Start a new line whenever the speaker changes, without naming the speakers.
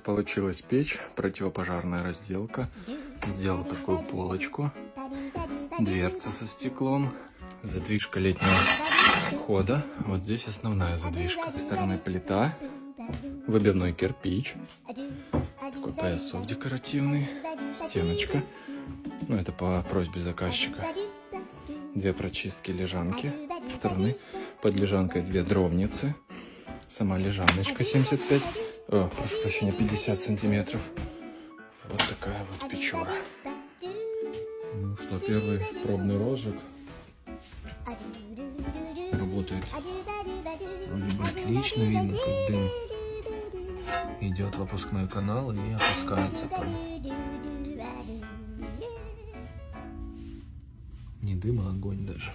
получилась печь, противопожарная разделка. Сделал такую полочку, дверца со стеклом, задвижка летнего входа. Вот здесь основная задвижка. С той стороны плита, выбивной кирпич, такой поясок декоративный, стеночка. Ну, это по просьбе заказчика. Две прочистки лежанки. Со стороны под лежанкой две дровницы. Сама лежаночка прошу прощения, 50 сантиметров. Вот такая вот печура. Ну что, первый пробный розжиг. Работает вроде бы отлично, видно, как дым идет в опускной канал и опускается там. Не дым, а огонь даже.